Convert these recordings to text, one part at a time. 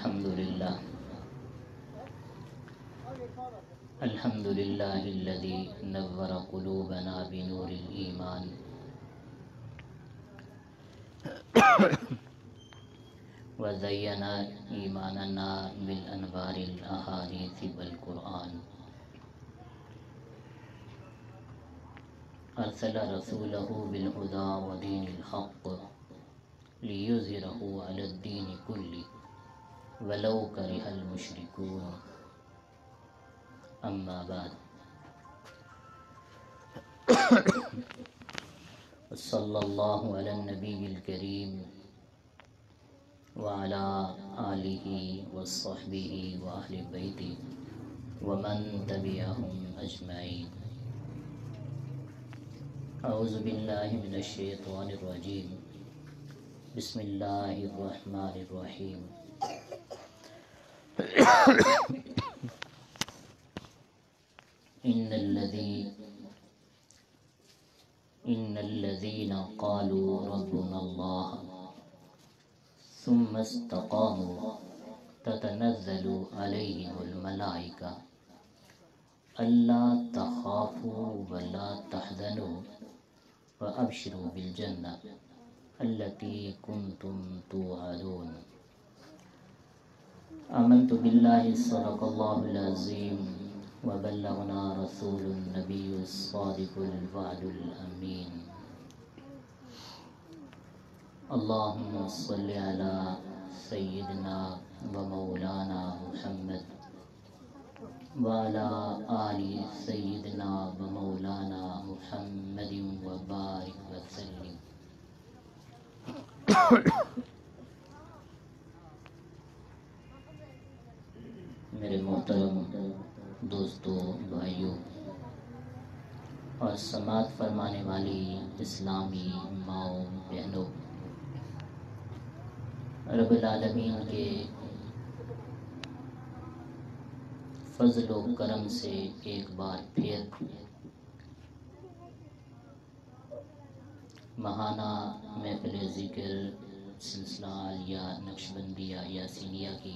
الحمد لله الذي نور قلوبنا بنور الإيمان وزين إيماننا بالأنوار الأحاديث والقرآن أرسل رسوله بالهدى ودين الحق ليظهره على الدين كله ولو كره المشركون أما بعد صلى الله على النبي الكريم وعلى آله وصحبه وأهل بيته ومن تبعهم أجمعين. أعوذ بالله من الشيطان الرجيم. بسم الله الرحمن الرحيم. إن الذين قالوا ربنا الله ثم استقاموا تتنزل عليهم الملائكة ألا تخافوا ولا تحزنوا وأبشروا بالجنة التي كنتم توعدون. آمنت بالله صدق الله العظيم وبلغنا رسول النبي الصادق الوعد الأمين. اللهم صل على سيدنا ومولانا محمد وعلى آل سيدنا ومولانا محمد وبارك وسلم. میرے محترم دوستوں، بھائیوں اور سماعت فرمانے والی اسلامی ماؤں بہنوں، رب العالمین کے فضل و کرم سے ایک بار پھر ماہانہ محفل ذکر سلسلہ عالیہ نقشبندیہ یاسینیہ کی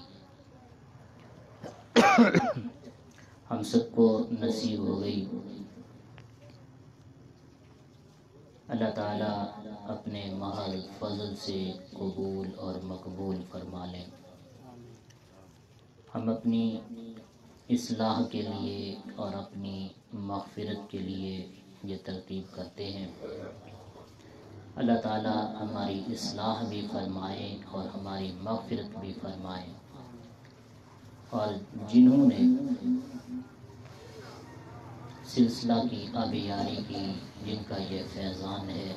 ہم سب کو نصیب ہو گئی. اللہ تعالیٰ اپنے محض فضل سے قبول اور مقبول فرما لیں. ہم اپنی اصلاح کے لیے اور اپنی مغفرت کے لیے یہ ترتیب کرتے ہیں. اللہ تعالیٰ ہماری اصلاح بھی فرمائے اور ہماری مغفرت بھی فرمائے. اور جنہوں نے سلسلہ کی آبیاری کی، جن کا یہ فیضان ہے،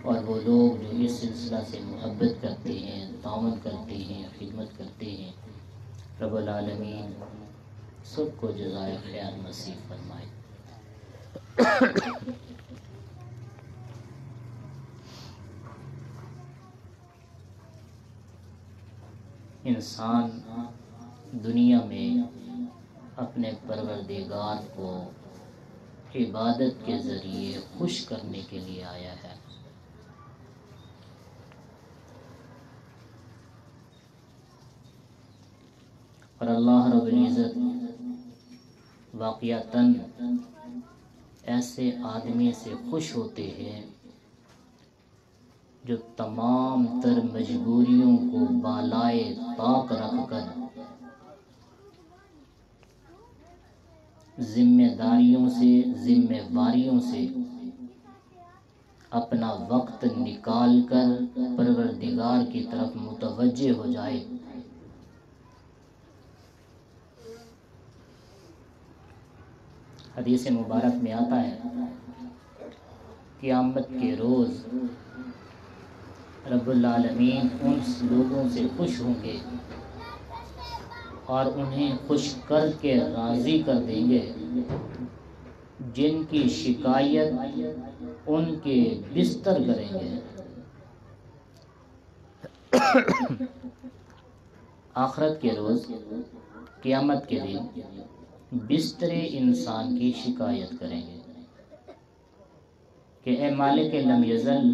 اور وہ لوگ جو اس سلسلہ سے محبت کرتے ہیں، تعاون کرتے ہیں، خدمت کرتے ہیں، رب العالمین سب کو جزائے خیر نصیب فرمائے. انسان دنیا میں اپنے پروردگار کو عبادت کے ذریعے خوش کرنے کے لیے آیا ہے. اور اللہ رب العزت واقعتاً ایسے آدمی سے خوش ہوتے ہیں جو تمام تر مجبوریوں کو بالائے طاق رکھ کر ذمہ داریوں سے اپنا وقت نکال کر پروردگار کی طرف متوجہ ہو جائے. حدیث مبارک میں آتا ہے قیامت کے روز رب العالمین ان لوگوں سے خوش ہوں گے اور انہیں خوش کر کے راضی کر دیں گے جن کی شکایت ان کے بستر کریں گے. آخرت کے روز، قیامت کے دن بستر انسان کی شکایت کریں گے کہ اے مالک لم یزل،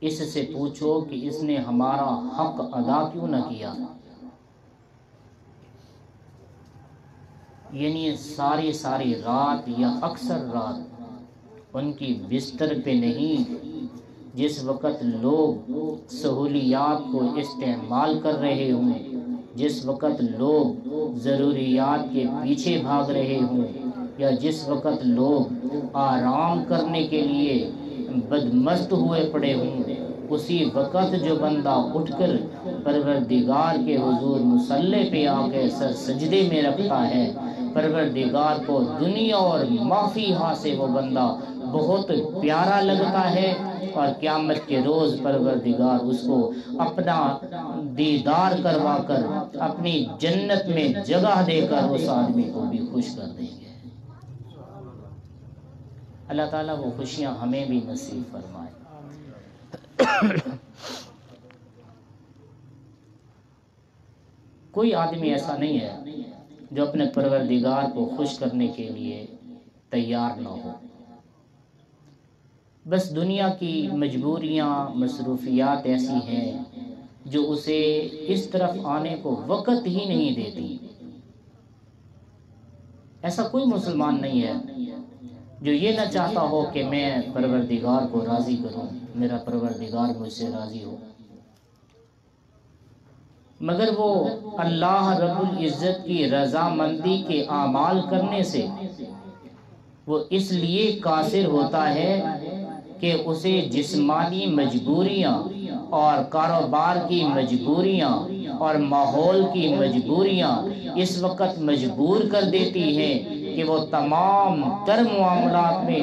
اس سے پوچھو کہ اس نے ہمارا حق ادا کیوں نہ کیا. یعنی ساری رات یا اکثر رات ان کی بستر پہ نہیں، جس وقت لوگ سہولیات کو استعمال کر رہے ہوں، جس وقت لوگ ضروریات کے پیچھے بھاگ رہے ہوں، یا جس وقت لوگ آرام کرنے کے لیے بدمست ہوئے پڑے ہوں، اسی وقت جو بندہ اٹھ کر پروردگار کے حضور مصلی پہ آ کے سر سجدے میں رکھتا ہے، پروردگار کو دنیا اور ما فیہا سے وہ بندہ بہت پیارا لگتا ہے، اور قیامت کے روز پروردگار اس کو اپنا دیدار کروا کر اپنی جنت میں جگہ دے کر اس آدمی کو بھی خوش کر دیں گے۔ اللہ تعالیٰ وہ خوشیاں ہمیں بھی نصیب فرمائے۔ کوئی آدمی ایسا نہیں ہے جو اپنے پروردگار کو خوش کرنے کے لیے تیار نہ ہو، بس دنیا کی مجبوریاں، مصروفیات ایسی ہیں جو اسے اس طرف آنے کو وقت ہی نہیں دیتی۔ ایسا کوئی مسلمان نہیں ہے جو یہ نہ چاہتا ہو کہ میں پروردگار کو راضی کروں، میرا پروردگار مجھ سے راضی ہو، مگر وہ اللہ رب العزت کی رضامندی کے اعمال کرنے سے وہ اس لیے قاصر ہوتا ہے کہ اسے جسمانی مجبوریاں اور کاروبار کی مجبوریاں اور ماحول کی مجبوریاں اس وقت مجبور کر دیتی ہیں کہ وہ تمام تر معاملات میں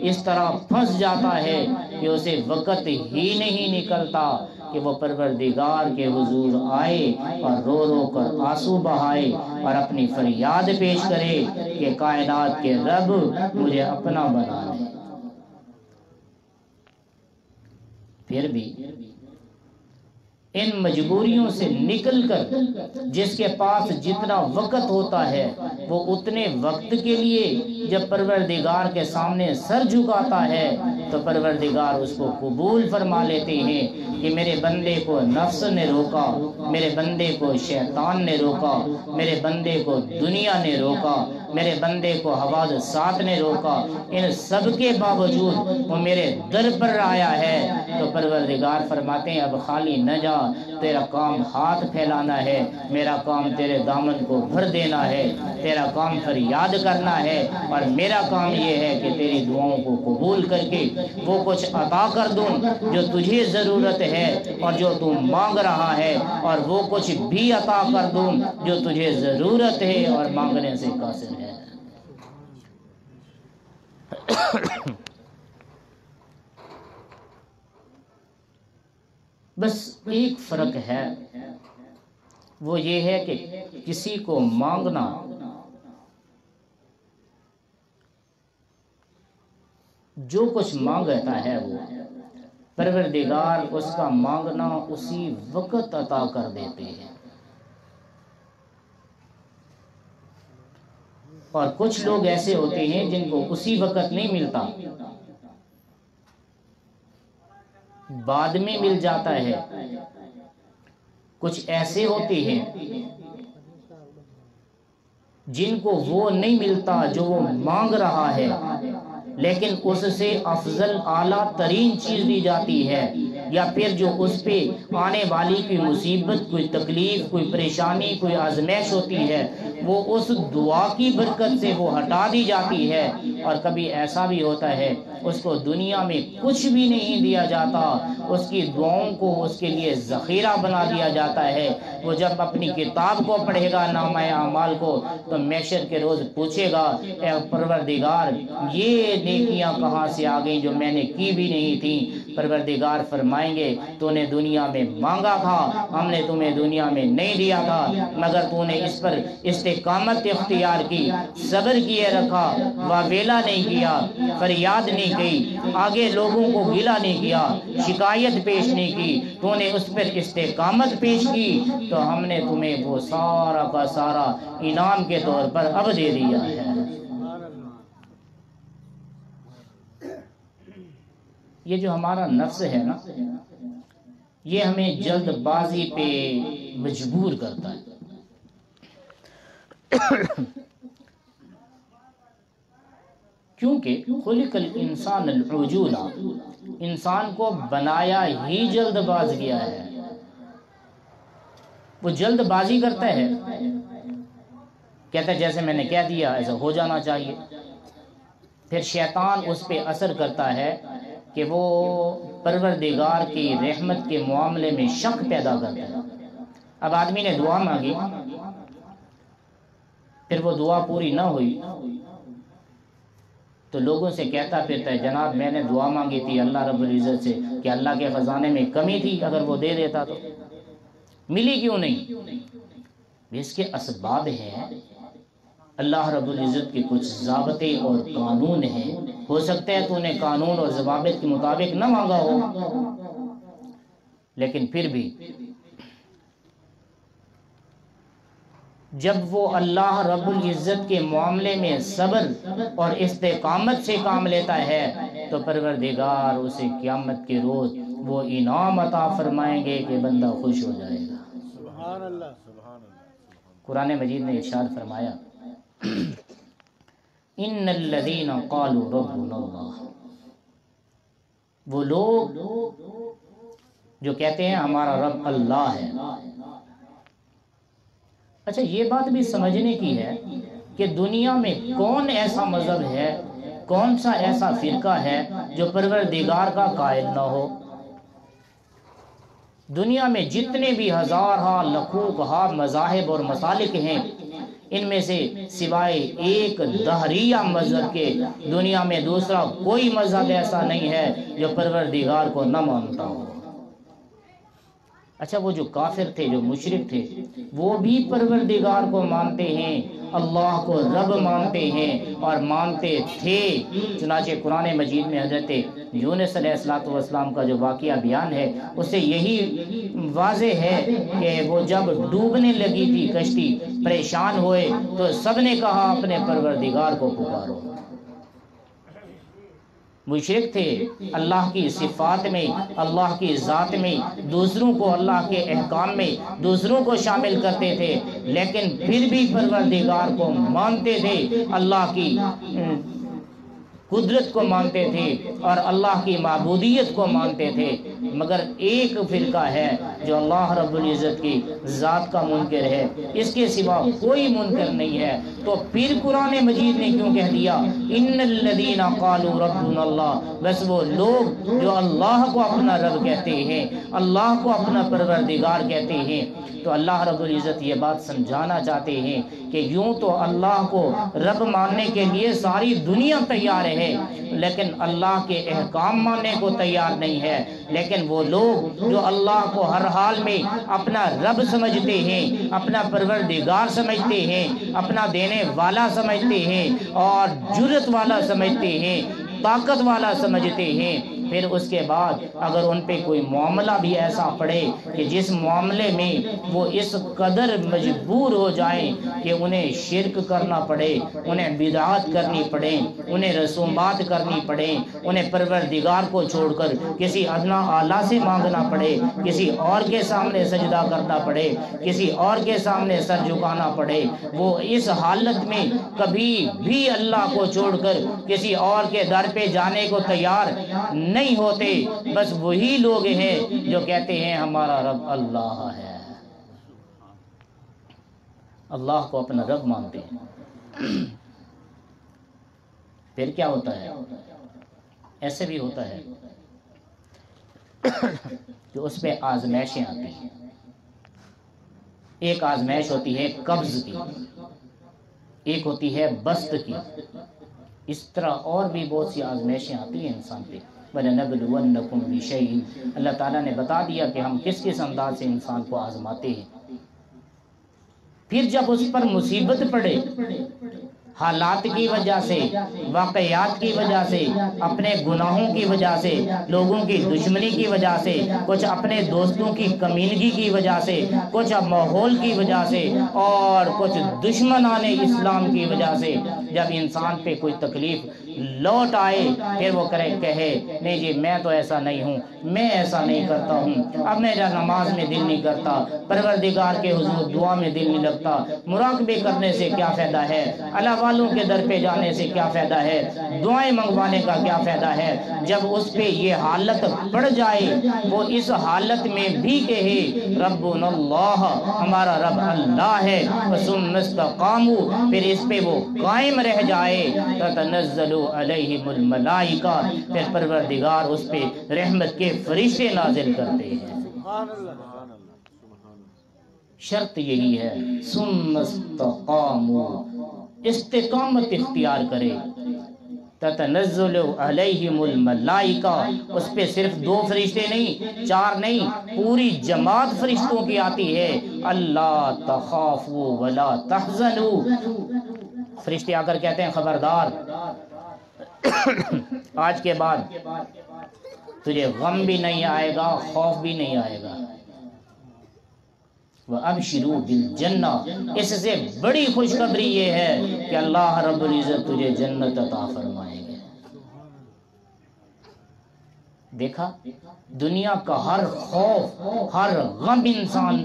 اس طرح پھنس جاتا ہے کہ اسے وقت ہی نہیں نکلتا کہ وہ پروردگار کے حضور آئے اور رو رو کر آنسو بہائے اور اپنی فریاد پیش کرے کہ کائنات کے رب مجھے اپنا بنا لے۔ پھر بھی ان مجبوریوں سے نکل کر جس کے پاس جتنا وقت ہوتا ہے وہ اتنے وقت کے لیے جب پروردگار کے سامنے سر جھکاتا ہے تو پروردگار اس کو قبول فرما لیتے ہیں کہ میرے بندے کو نفس نے روکا، میرے بندے کو شیطان نے روکا، میرے بندے کو دنیا نے روکا، میرے بندے کو حوادثات نے روکا، ان سب کے باوجود وہ میرے در پر آیا ہے تو پروردگار فرماتے ہیں اب خالی نہ جا، تیرا کام ہاتھ پھیلانا ہے، میرا کام تیرے دامن کو بھر دینا ہے، تیرا کام فریاد کرنا ہے، اور میرا کام یہ ہے کہ تیری دعاؤں کو قبول کر کے وہ کچھ عطا کر دوں جو تجھے ضرورت ہے اور جو تو مانگ رہا ہے، اور وہ کچھ بھی عطا کر دوں جو تجھے ضرورت ہے اور مانگنے سے قاصر ہے۔ بس ایک فرق ہے، وہ یہ ہے کہ کسی کو مانگنا جو کچھ مانگتا ہے وہ پروردگار اس کا مانگنا اسی وقت عطا کر دیتے ہیں، اور کچھ لوگ ایسے ہوتے ہیں جن کو اسی وقت نہیں ملتا، بعد میں مل جاتا ہے۔ کچھ ایسے ہوتے ہیں جن کو وہ نہیں ملتا جو وہ مانگ رہا ہے، لیکن اس سے افضل اعلیٰ ترین چیز دی جاتی ہے، یا پھر جو اس پہ آنے والی کوئی مصیبت، کوئی تکلیف، کوئی پریشانی، کوئی آزمائش ہوتی ہے وہ اس دعا کی برکت سے وہ ہٹا دی جاتی ہے۔ اور کبھی ایسا بھی ہوتا ہے اس کو دنیا میں کچھ بھی نہیں دیا جاتا، اس کی دعاؤں کو اس کے لیے ذخیرہ بنا دیا جاتا ہے۔ وہ جب اپنی کتاب کو پڑھے گا، نامہ اعمال کو، تو محشر کے روز پوچھے گا اے پروردگار یہ نیکیاں کہاں سے آ گئیں جو میں نے کی بھی نہیں تھیں؟ پروردگار فرمائیں گے تو نے دنیا میں مانگا تھا، ہم نے تمہیں دنیا میں نہیں دیا تھا، مگر تو نے اس پر استقامت اختیار کی، صبر کیے رکھا، واویلا نہیں کیا، فریاد نہیں کی، آگے لوگوں کو گلا نہیں کیا، شکایت پیش نہیں کی، تو نے اس پر استقامت پیش کی تو ہم نے تمہیں وہ سارا کا سارا انعام کے طور پر اب دے دیا ہے۔ یہ جو ہمارا نفس ہے نا، یہ ہمیں جلد بازی پہ مجبور کرتا ہے۔ کیونکہ خلق الانسان العجولا، انسان کو بنایا ہی جلد باز کیا ہے، وہ جلد بازی کرتا ہے، کہتا ہے جیسے میں نے کہہ دیا ایسا ہو جانا چاہیے. پھر شیطان اس پہ اثر کرتا ہے کہ وہ پروردگار کی رحمت کے معاملے میں شک پیدا کرتا ہے. اب آدمی نے دعا مانگی، پھر وہ دعا پوری نہ ہوئی تو لوگوں سے کہتا پھرتا ہے جناب میں نے دعا مانگی تھی اللہ رب العزت سے کہ اللہ کے خزانے میں کمی تھی، اگر وہ دے دیتا تو ملی کیوں نہیں؟ اس کے اسباب ہیں، اللہ رب العزت کے کچھ ضابطے اور قانون ہیں. ہو سکتا ہے تو نے قانون اور ضوابط کے مطابق نہ مانگا ہو، لیکن پھر بھی جب وہ اللہ رب العزت کے معاملے میں صبر اور استقامت سے کام لیتا ہے تو پروردگار اسے قیامت کے روز وہ انعام عطا فرمائیں گے کہ بندہ خوش ہو جائے گا. سبحان اللہ سبحان اللہ. قرآن مجید نے ارشاد فرمایا ان الذین قالوا ربنا اللہ، وہ لوگ جو کہتے ہیں ہمارا رب اللہ ہے. اچھا یہ بات بھی سمجھنے کی ہے کہ دنیا میں کون ایسا مذہب ہے، کون سا ایسا فرقہ ہے جو پروردگار کا قائل نہ ہو. دنیا میں جتنے بھی ہزارہ لکھوں مذاہب اور مسالک ہیں، ان میں سے سوائے ایک دہریہ مذہب کے دنیا میں دوسرا کوئی مذہب ایسا نہیں ہے جو پروردگار کو نہ مانتا ہو. اچھا وہ جو کافر تھے، جو مشرک تھے، وہ بھی پروردگار کو مانتے ہیں، اللہ کو رب مانتے ہیں اور مانتے تھے. چنانچہ قرآن مجید میں حضرت یونس علیہ السلام کا جو واقعہ بیان ہے اس سے یہی واضح ہے کہ وہ جب ڈوبنے لگی تھی کشتی، پریشان ہوئے تو سب نے کہا اپنے پروردگار کو پکارو. مشرک تھے، اللہ کی صفات میں، اللہ کی ذات میں، دوسروں کو اللہ کے احکام میں دوسروں کو شامل کرتے تھے، لیکن پھر بھی پروردگار کو مانتے تھے، اللہ کی قدرت کو مانتے تھے اور اللہ کی معبودیت کو مانتے تھے. مگر ایک فرقہ ہے جو اللہ رب العزت کی ذات کا منکر ہے، اس کے سوا کوئی منکر نہیں ہے. تو پھر قرآن مجید نے کیوں کہہ دیا ان الذین قالوا ربنا اللہ؟ بس وہ لوگ جو اللہ کو اپنا رب کہتے ہیں، اللہ کو اپنا پروردگار کہتے ہیں. تو اللہ رب العزت یہ بات سمجھانا چاہتے ہیں کہ یوں تو اللہ کو رب ماننے کے لیے ساری دنیا تیار ہے، لیکن اللہ کے احکام ماننے کو تیار نہیں ہے. لیکن وہ لوگ جو اللہ کو ہر حال میں اپنا رب سمجھتے ہیں، اپنا پروردگار سمجھتے ہیں، اپنا دینے والا سمجھتے ہیں اور جرت والا سمجھتے ہیں، طاقت والا سمجھتے ہیں، پھر اس کے بعد اگر ان پہ کوئی معاملہ بھی ایسا پڑے کہ جس معاملے میں وہ اس قدر مجبور ہو جائیں کہ انہیں شرک کرنا پڑے، انہیں بدعات کرنی پڑے، انہیں رسومات کرنی پڑے، انہیں پروردگار کو چھوڑ کر کسی ادنا اعلیٰ سے مانگنا پڑے، کسی اور کے سامنے سجدہ کرنا پڑے، کسی اور کے سامنے سر جھکانا پڑے، وہ اس حالت میں کبھی بھی اللہ کو چھوڑ کر کسی اور کے در پہ جانے کو تیار نہیں ہوتے. بس وہی لوگ ہیں جو کہتے ہیں ہمارا رب اللہ ہے، اللہ کو اپنا رب مانتے ہیں. پھر کیا ہوتا ہے؟ ایسے بھی ہوتا ہے کہ اس پہ آزمائشیں آتی ہیں. ایک آزمائش ہوتی ہے قبض کی، ایک ہوتی ہے بسط کی، اس طرح اور بھی بہت سی آزمائشیں آتی ہیں انسان پہ. وَلَنَبْلُوَنَّكُمْ بِشَيْءٍ، اللہ تعالیٰ نے بتا دیا کہ ہم کس کس انداز سے انسان کو آزماتے ہیں. پھر جب اس پر مصیبت پڑے، حالات کی وجہ سے، واقعات کی وجہ سے، اپنے گناہوں کی وجہ سے، لوگوں کی دشمنی کی وجہ سے، کچھ اپنے دوستوں کی کمینگی کی وجہ سے، کچھ ماحول کی وجہ سے اور کچھ دشمنان اسلام کی وجہ سے، جب انسان پہ کوئی تکلیف لوٹ آئے پھر وہ کہے نہیں جی میں تو ایسا نہیں ہوں، میں ایسا نہیں کرتا ہوں، اب میرا نماز میں دل نہیں کرتا، پروردگار کے حضور دعا میں دل نہیں لگتا، مراقبے کرنے سے کیا فائدہ ہے، اللہ والوں کے در پہ جانے سے کیا فائدہ ہے، دعائیں منگوانے کا کیا فائدہ ہے۔ جب اس پہ یہ حالت پڑ جائے وہ اس حالت میں بھی کہے ربنا اللہ، ہمارا رب اللہ ہے، ثم استقاموا، پھر اس پہ وہ قائم رہ جائے، تتنزل علیہم الملائکہ، پھر پروردگار اس پہ رحمت کے فرشتے نازل کرتے ہیں۔ سبحان اللہ سبحان اللہ سبحان اللہ۔ شرط یہی ہے ثم استقاموا، استقامت اختیار کرے۔ تتنزل علیہم الملائکہ، اس پہ صرف 2 فرشتے نہیں، 4 نہیں، پوری جماعت فرشتوں کی آتی ہے۔ اللہ تخافوا ولا تحزنوا، فرشتے آ کر کہتے ہیں خبردار آج کے بعد تجھے غم بھی نہیں آئے گا، خوف بھی نہیں آئے گا۔ وَأَبْشِرُوا بِالْجَنَّةِ، اس سے بڑی خوشخبری یہ ہے کہ اللہ رب العزت تجھے جنت عطا فرمائیں گے۔ دیکھا دنیا کا ہر خوف، ہر غم انسان،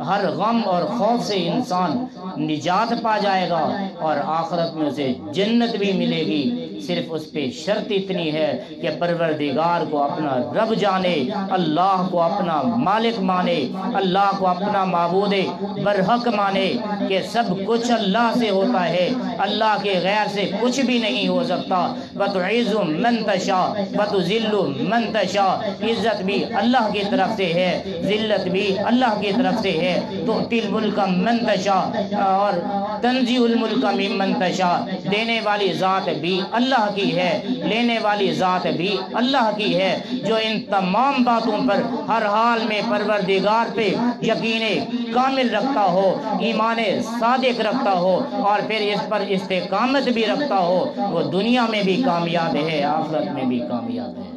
ہر غم اور خوف سے انسان نجات پا جائے گا اور آخرت میں اسے جنت بھی ملے گی۔ صرف اس پہ شرط اتنی ہے کہ پروردگار کو اپنا رب جانے، اللہ کو اپنا مالک مانے، اللہ کو اپنا معبود برحق مانے کہ سب کچھ اللہ سے ہوتا ہے، اللہ کے غیر سے کچھ بھی نہیں ہو سکتا۔ وَتُعِزُّ مَن تَشَاءُ وَتُذِلُّ مَن تَشَاءُ، عزت بھی اللہ کی طرف سے ہے، ذلت بھی اللہ کی طرف سے ہے۔ تُؤْتِي الْمُلْكَ مَن تَشَاءُ اور تَنزِعُ الْمُلْكَ مِمَّن تَشَاءُ، دینے والی ذات بھی اللہ کی ہے، لینے والی ذات بھی اللہ کی ہے۔ جو ان تمام باتوں پر ہر حال میں پروردگار پہ یقین کامل رکھتا ہو، ایمان صادق رکھتا ہو اور پھر اس پر استقامت بھی رکھتا ہو، وہ دنیا میں بھی کامیاب ہے، آخرت میں بھی کامیاب ہے۔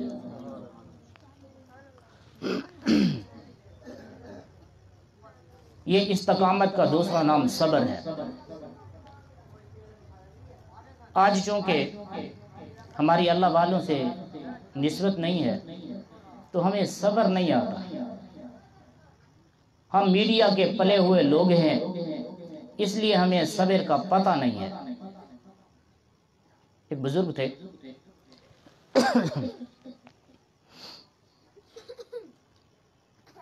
یہ استقامت کا دوسرا نام صبر ہے۔ آج چونکہ ہماری اللہ والوں سے نسبت نہیں ہے تو ہمیں صبر نہیں آتا، ہم میڈیا کے پلے ہوئے لوگ ہیں، اس لیے ہمیں صبر کا پتہ نہیں ہے۔ ایک بزرگ تھے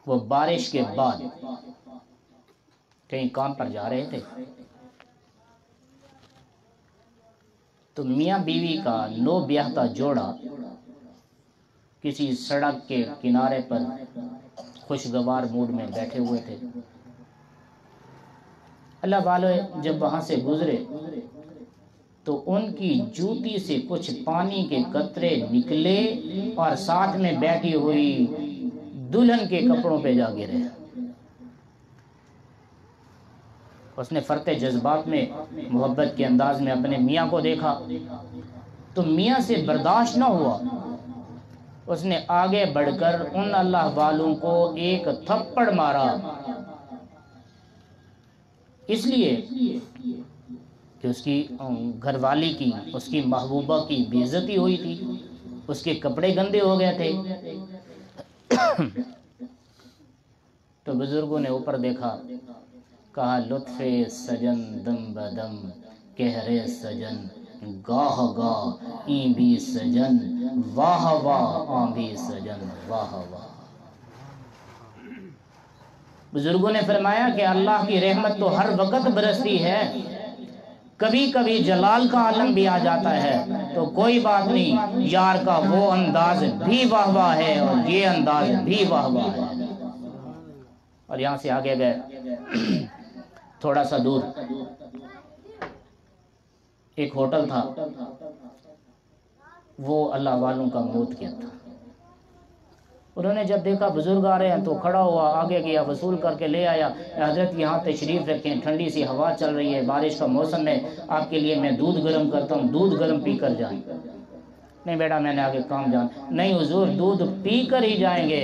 وہ بارش کے بعد کہیں کام پر جا رہے تھے تو میاں بیوی کا نو بیاہتا جوڑا کسی سڑک کے کنارے پر خوشگوار موڈ میں بیٹھے ہوئے تھے۔ اللہ والے جب وہاں سے گزرے تو ان کی جوتی سے کچھ پانی کے قطرے نکلے اور ساتھ میں بیٹھی ہوئی دلہن کے کپڑوں پہ جا گرے۔ اس نے فرط جذبات میں محبت کے انداز میں اپنے میاں کو دیکھا تو میاں سے برداشت نہ ہوا، اس نے آگے بڑھ کر ان اللہ والوں کو ایک تھپڑ مارا، اس لیے کہ اس کی گھر والی کی، اس کی محبوبہ کی بے عزتی ہوئی تھی، اس کے کپڑے گندے ہو گئے تھے۔ تو بزرگوں نے اوپر دیکھا، کہا لطف سجن دم بدم کہرے سجن گاہ گاہ این بھی سجن واہ واہ آن بھی سجن واہ واہ۔ بزرگوں نے فرمایا کہ اللہ کی رحمت تو ہر وقت برستی ہے، کبھی کبھی جلال کا عالم بھی آ جاتا ہے تو کوئی بات نہیں، یار کا وہ انداز بھی واہ واہ ہے اور یہ انداز بھی واہ واہ ہے۔ اور یہاں سے آگے گئے، تھوڑا سا دور ایک ہوٹل تھا، وہ اللہ والوں کا موت کیا تھا۔ انہوں نے جب دیکھا بزرگ آ رہے ہیں تو کھڑا ہوا، آگے گیا، وصول کر کے لے آیا، حضرت یہاں تشریف رکھیں، ٹھنڈی سی ہوا چل رہی ہے، بارش کا موسم ہے، آپ کے لیے میں دودھ گرم کرتا ہوں، دودھ گرم پی کر جائیں۔ نہیں بیٹا میں نے آگے کام جان، نہیں حضور دودھ پی کر ہی جائیں گے۔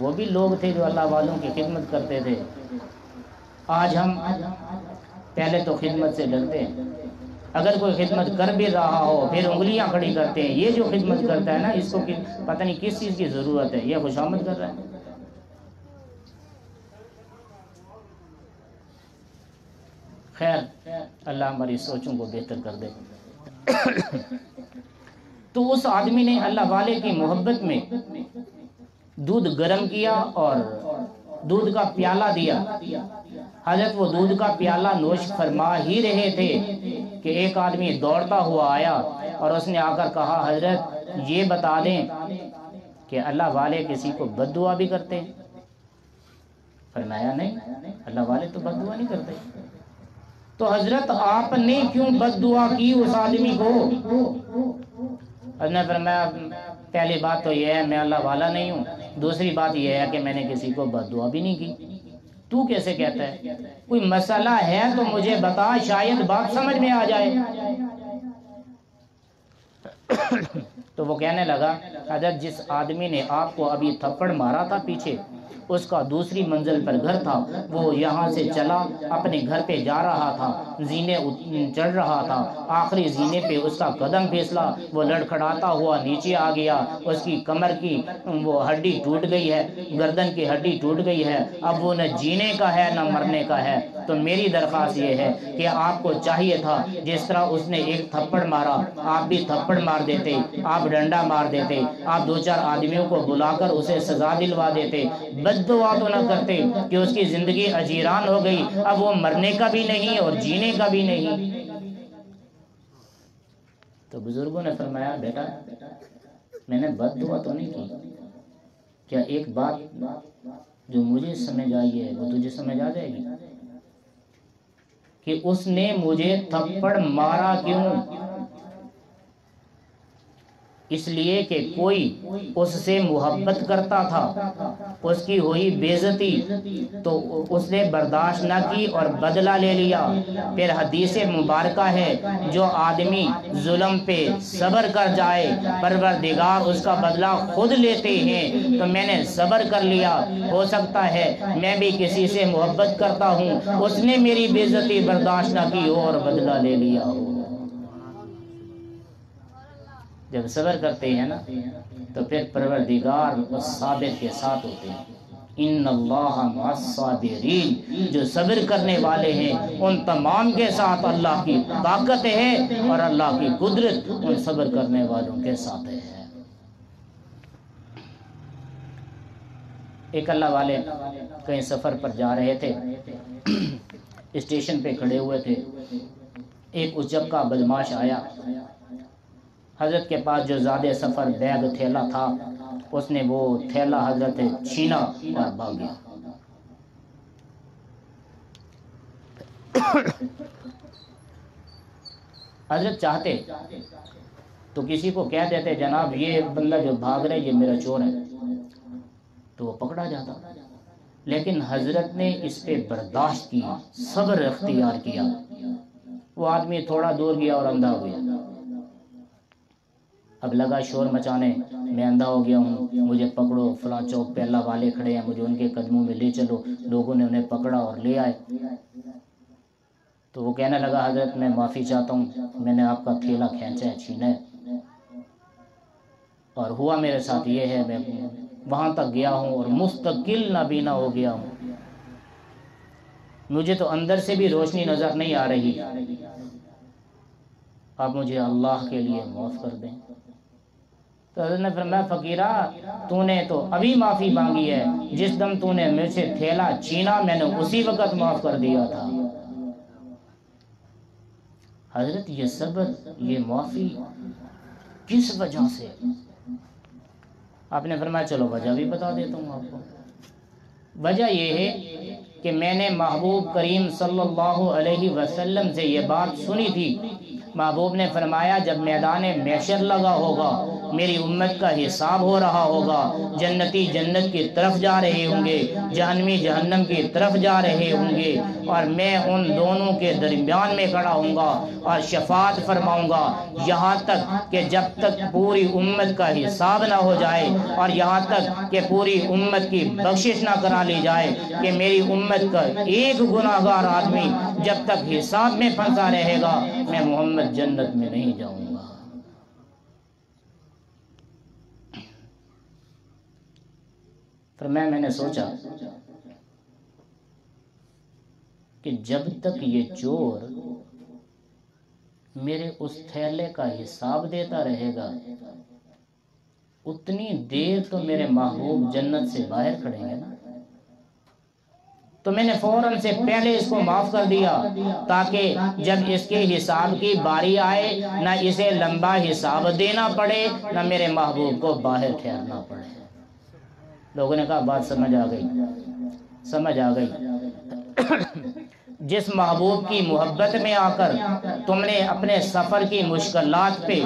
وہ بھی لوگ تھے جو اللہ والوں کی خدمت کرتے تھے۔ آج ہم پہلے تو خدمت سے ڈرتے ہیں، اگر کوئی خدمت کر بھی رہا ہو پھر انگلیاں کھڑی کرتے ہیں، یہ جو خدمت کرتا ہے نا اس کو پتہ نہیں کس چیز کی ضرورت ہے، یہ خوشامد کر رہا ہے۔ خیر اللہ ہماری سوچوں کو بہتر کر دے۔ تو اس آدمی نے اللہ والے کی محبت میں دودھ گرم کیا اور دودھ کا پیالہ دیا۔ حضرت وہ دودھ کا پیالہ نوش فرما ہی رہے تھے کہ ایک آدمی دوڑتا ہوا آیا اور اس نے آ کر کہا حضرت یہ بتا دیں کہ اللہ والے کسی کو بد دعا بھی کرتے ہیں؟ فرمایا نہیں، اللہ والے تو بد دعا نہیں کرتے۔ تو حضرت آپ نے کیوں بد دعا کی اس آدمی کو؟ حضرت نے فرمایا پہلی بات تو یہ ہے میں اللہ والا نہیں ہوں، دوسری بات یہ ہے کہ میں نے کسی کو بد دعا بھی نہیں کی۔ تو کیسے کہتا ہے؟ کوئی مسئلہ ہے تو مجھے بتا، شاید بات سمجھ میں آ جائے۔ تو وہ کہنے لگا حضرت جس آدمی نے آپ کو ابھی تھپڑ مارا تھا پیچھے، اس کا دوسری منزل پر گھر تھا، وہ یہاں سے چلا اپنے گھر پہ جا رہا تھا، زینے چڑھ رہا تھا، آخری زینے پہ اس کا قدم پھسلا، وہ لڑکھڑاتا ہوا نیچے آ گیا، اس کی کمر کی وہ ہڈی ٹوٹ گئی ہے، گردن کی ہڈی ٹوٹ گئی ہے، اب وہ نہ جینے کا ہے نہ مرنے کا ہے۔ تو میری درخواست یہ ہے کہ آپ کو چاہیے تھا جس طرح اس نے ایک تھپڑ مارا آپ بھی تھپڑ مار دیتے، آپ ڈنڈا مار دیتے، آپ دو چار آدمیوں کو بلا کر اسے سزا دلوا دیتے، بد دعا تو نہ کرتے کہ اس کی زندگی اجیران ہو گئی، اب وہ مرنے کا بھی نہیں اور جینے کا بھی نہیں۔ تو بزرگوں نے فرمایا بیٹا میں نے بد دعا تو نہیں کی، کیا ایک بات جو مجھے سمجھ آئی ہے وہ تجھے سمجھ آ جائے گی کہ اس نے مجھے تھپڑ مارا کیوں؟ اس لیے کہ کوئی اس سے محبت کرتا تھا، اس کی ہوئی بے عزتی تو اس نے برداشت نہ کی اور بدلہ لے لیا۔ پھر حدیث مبارکہ ہے جو آدمی ظلم پہ صبر کر جائے پروردگار اس کا بدلہ خود لیتے ہیں، تو میں نے صبر کر لیا، ہو سکتا ہے میں بھی کسی سے محبت کرتا ہوں، اس نے میری بے عزتی برداشت نہ کی ہو اور بدلہ لے لیا ہو۔ جب صبر کرتے ہیں نا تو پھر پروردگار اس صابر کے ساتھ ہوتے ہیں۔ ان اللہ مع الصابرین، جو صبر کرنے والے ہیں ان تمام کے ساتھ اللہ کی طاقت ہے اور اللہ کی قدرت ان صبر کرنے والوں کے ساتھ ہے۔ ایک اللہ والے کہیں سفر پر جا رہے تھے، اسٹیشن پہ کھڑے ہوئے تھے، ایک اچک کا بدماش آیا، حضرت کے پاس جو زیادہ سفر بیگ تھیلا تھا اس نے وہ تھیلا حضرت چھینا اور بھاگ گیا۔ حضرت چاہتے تو کسی کو کہہ دیتے جناب یہ بندہ جو بھاگ رہا ہے یہ میرا چور ہے، تو وہ پکڑا جاتا، لیکن حضرت نے اس پہ برداشت کی، صبر اختیار کیا۔ وہ آدمی تھوڑا دور گیا اور اندھا ہو گیا، اب لگا شور مچانے میں اندھا ہو گیا ہوں، مجھے پکڑو، فلاں چوک پہ اللہ والے کھڑے ہیں، مجھے ان کے قدموں میں لے چلو۔ لوگوں نے انہیں پکڑا اور لے آئے۔ تو وہ کہنے لگا حضرت میں معافی چاہتا ہوں، میں نے آپ کا تھیلا کھینچا ہے، چھینا ہے، اور ہوا میرے ساتھ یہ ہے میں وہاں تک گیا ہوں اور مستقل نابینا ہو گیا ہوں، مجھے تو اندر سے بھی روشنی نظر نہیں آ رہی، آپ مجھے اللہ کے لیے معاف کر دیں۔ تو حضرت نے فرمایا فقیرہ تو نے تو ابھی معافی مانگی ہے، جس دم تو نے مجھ سے تھیلا چھینا میں نے اسی وقت معاف کر دیا تھا۔ حضرت یہ صبر، یہ معافی کس وجہ سے؟ آپ نے فرمایا چلو وجہ بھی بتا دیتا ہوں آپ کو۔ وجہ یہ ہے کہ میں نے محبوب کریم صلی اللہ علیہ وسلم سے یہ بات سنی تھی، محبوب نے فرمایا جب میدان محشر لگا ہوگا میری امت کا حساب ہو رہا ہوگا، جنتی جنت کی طرف جا رہے ہوں گے، جہنمی جہنم کی طرف جا رہے ہوں گے، اور میں ان دونوں کے درمیان میں کھڑا ہوں گا اور شفاعت فرماؤں گا، یہاں تک کہ جب تک پوری امت کا حساب نہ ہو جائے، اور یہاں تک کہ پوری امت کی بخشش نہ کرا لی جائے، کہ میری امت کا ایک گناہگار آدمی جب تک حساب میں پھنسا رہے گا، میں محمد جنت میں نہیں جاؤں گا۔ پھر میں نے سوچا کہ جب تک یہ چور میرے اس تھیلے کا حساب دیتا رہے گا، اتنی دیر تو میرے محبوب جنت سے باہر کھڑیں گے نا۔ تو میں نے فوراً سے پہلے اس کو معاف کر دیا، تاکہ جب اس کے حساب کی باری آئے نہ اسے لمبا حساب دینا پڑے، نہ میرے محبوب کو باہر ٹھہرنا پڑے۔ لوگوں نے کہا بات سمجھ آ گئی۔ جس محبوب کی محبت میں آ کر تم نے اپنے سفر کی مشکلات پہ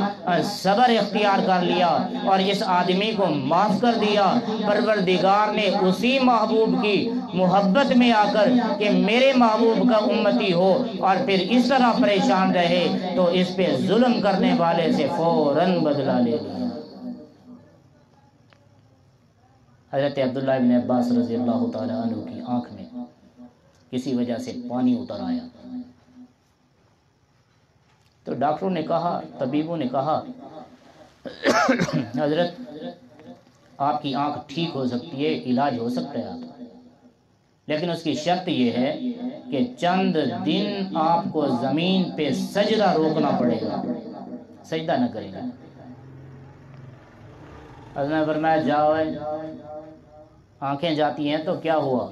صبر اختیار کر لیا اور اس آدمی کو معاف کر دیا، پروردگار نے اسی محبوب کی محبت میں آ کر کہ میرے محبوب کا امتی ہو اور پھر اس طرح پریشان رہے، تو اس پہ ظلم کرنے والے سے فوراً بدلہ لے لیا۔ حضرت عبداللہ ابن عباس رضی اللہ تعالی عنہ کی آنکھ میں کسی وجہ سے پانی اتر آیا، تو ڈاکٹروں نے کہا، طبیبوں نے کہا، حضرت آپ کی آنکھ ٹھیک ہو سکتی ہے، علاج ہو سکتا ہے آپ، لیکن اس کی شرط یہ ہے کہ چند دن آپ کو زمین پہ سجدہ روکنا پڑے گا، سجدہ نہ کرے گا۔ حضرت نے فرمایا جاؤ، آنکھیں جاتی ہیں تو کیا ہوا،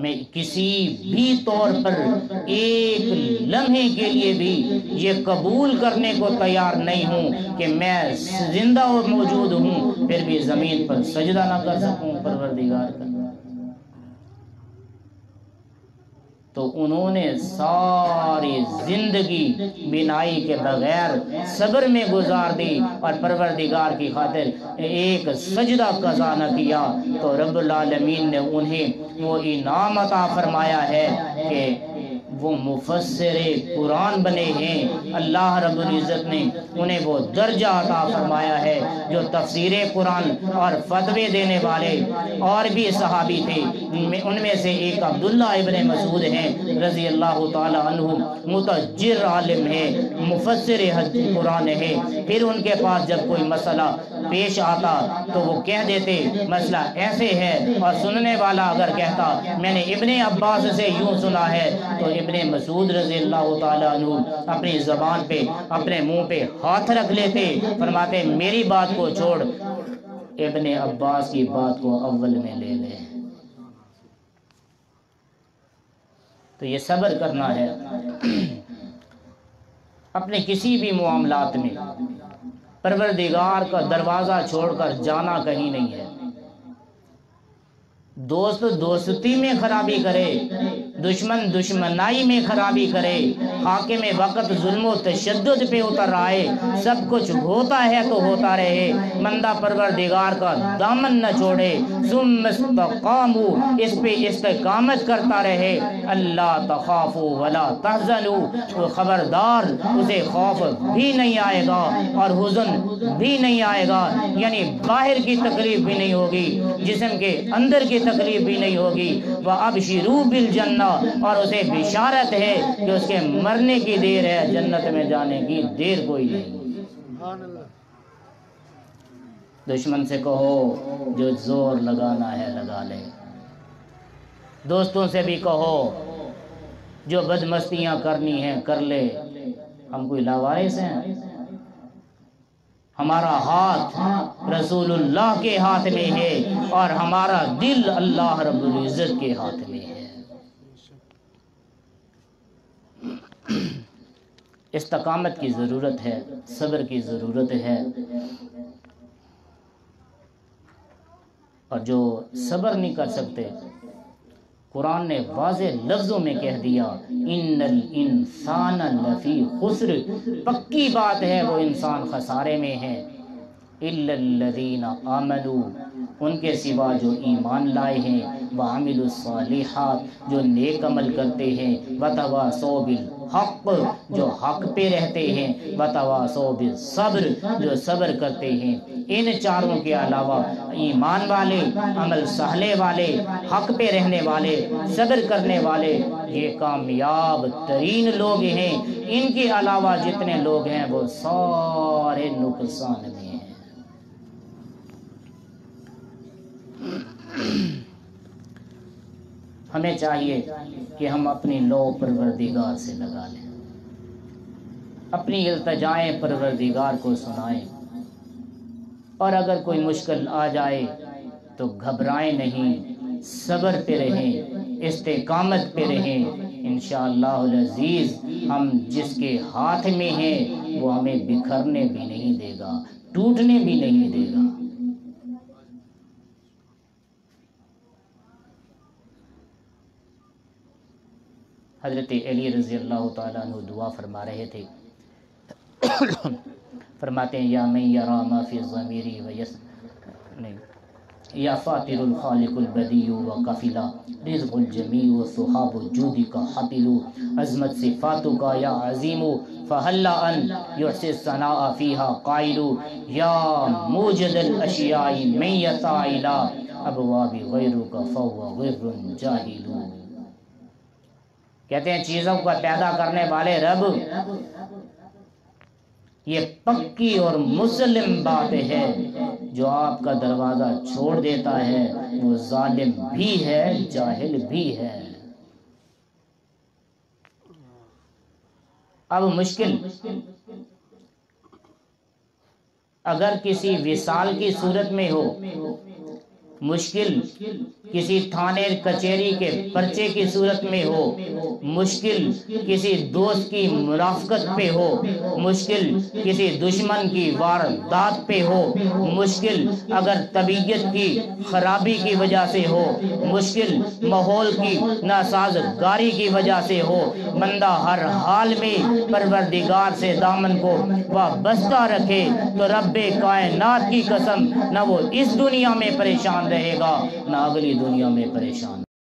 میں کسی بھی طور پر ایک لمحے کے لیے بھی یہ قبول کرنے کو تیار نہیں ہوں کہ میں زندہ و موجود ہوں پھر بھی زمین پر سجدہ نہ کر سکوں پروردگار کا۔ تو انہوں نے ساری زندگی بینائی کے بغیر صبر میں گزار دی اور پروردگار کی خاطر ایک سجدہ قضا نہ کیا، تو رب العالمین نے انہیں وہ انعام عطا فرمایا ہے کہ وہ مفسر قرآن بنے ہیں۔ اللہ رب العزت نے انہیں وہ درجہ عطا فرمایا ہے جو تفسیر قرآن اور فتوے دینے والے اور بھی صحابی تھے، ان میں سے ایک عبداللہ ابن مسعود ہیں رضی اللہ تعالی عنہ، متجر عالم ہے، مفسر قرآن ہے۔ پھر ان کے پاس جب کوئی مسئلہ پیش آتا تو وہ کہہ دیتے مسئلہ ایسے ہے، اور سننے والا اگر کہتا میں نے ابن عباس سے یوں سنا ہے، تو ابن مسعود رضی اللہ تعالیٰ عنہ اپنی زبان پہ اپنے منہ پہ ہاتھ رکھ لیتے، فرماتے میری بات کو چھوڑ، ابن عباس کی بات کو اول میں لے لے۔ تو یہ صبر کرنا ہے اپنے کسی بھی معاملات میں، پروردگار کا دروازہ چھوڑ کر جانا کہیں نہیں ہے۔ دوست دوستی میں خرابی کرے، دشمن دشمنائی میں خرابی کرے، حاکم وقت ظلم و تشدد پہ اتر آئے، سب کچھ ہوتا ہے تو ہوتا رہے، بندہ پروردگار کا دامن نہ چھوڑے، ثم استقاموا، اس پہ استقامت کرتا رہے، اللہ تخافوا ولا تحزنوا، خبردار اسے خوف بھی نہیں آئے گا اور حزن بھی نہیں آئے گا، یعنی باہر کی تکلیف بھی نہیں ہوگی، جسم کے اندر کی تکلیف بھی نہیں ہوگی۔ وَأَبْشِرُوا بِالْجَنَّةِ، اور اسے بشارت ہے کہ اس کے مرنے کی دیر ہے، جنت میں جانے کی دیر کوئی نہیں۔ دشمن سے کہو جو زور لگانا ہے لگا لے، دوستوں سے بھی کہو جو بدمستیاں کرنی ہیں کر لے، ہم کوئی لاوارث ہیں؟ ہمارا ہاتھ رسول اللہ کے ہاتھ میں ہے اور ہمارا دل اللہ رب العزت کے ہاتھ میں ہے۔ استقامت کی ضرورت ہے، صبر کی ضرورت ہے، اور جو صبر نہیں کر سکتے، قرآن نے واضح لفظوں میں کہہ دیا ان الانسان لفی خسر، پکی بات ہے وہ انسان خسارے میں ہے۔ الا الذین آمنوا، ان کے سوا جو ایمان لائے ہیں، وعملوا الصالحات، جو نیک عمل کرتے ہیں، وتواصوا بالحق، جو حق پہ رہتے ہیں، وتواصوا بالصبر، جو صبر کرتے ہیں۔ ان چاروں کے علاوہ ایمان والے، عمل صالح والے، حق پہ رہنے والے، صبر کرنے والے، یہ کامیاب ترین لوگ ہیں۔ ان کے علاوہ جتنے لوگ ہیں وہ سارے نقصان میں ہیں۔ ہمیں چاہیے کہ ہم اپنی لو پروردگار سے لگا لیں، اپنی التجائیں پروردگار کو سنائیں، اور اگر کوئی مشکل آ جائے تو گھبرائیں نہیں، صبر پہ رہیں، استقامت پہ رہیں۔ انشاءاللہ العزیز ہم جس کے ہاتھ میں ہیں وہ ہمیں بکھرنے بھی نہیں دے گا، ٹوٹنے بھی نہیں دے گا۔ حضرت علی رضی اللہ تعالیٰ عنہ دعا فرما رہے تھے، فرماتے ہیں یا من یرا ما فی الضمیر یا فاطر الخالق البدیع وکفلا رزق الجمیع صحاب الجود کا حتل عظمت صفاتو کا یا عظیم فہلا ان یحسی الثناء فیہا قائل یا موجد الاشیاء من یسع الی ابواب غیرک فہو غر جاہل۔ کہتے ہیں چیزوں کو پیدا کرنے والے رب، یہ پکی اور مسلم بات ہے، جو آپ کا دروازہ چھوڑ دیتا ہے وہ ظالم بھی ہے، جاہل بھی ہے۔ اب مشکل اگر کسی وصال کی صورت میں ہو، مشکل کسی تھانے کچہری کے پرچے کی صورت میں ہو، مشکل کسی دوست کی مرافقت پہ ہو، مشکل کسی دشمن کی واردات پہ ہو، مشکل اگر طبیعت کی خرابی کی وجہ سے ہو، مشکل ماحول کی ناسازگاری کی وجہ سے ہو، بندہ ہر حال میں پروردگار سے دامن کو وابستہ رکھے تو رب کائنات کی قسم نہ وہ اس دنیا میں پریشان رہے گا نہ اگلی دنیا میں پریشان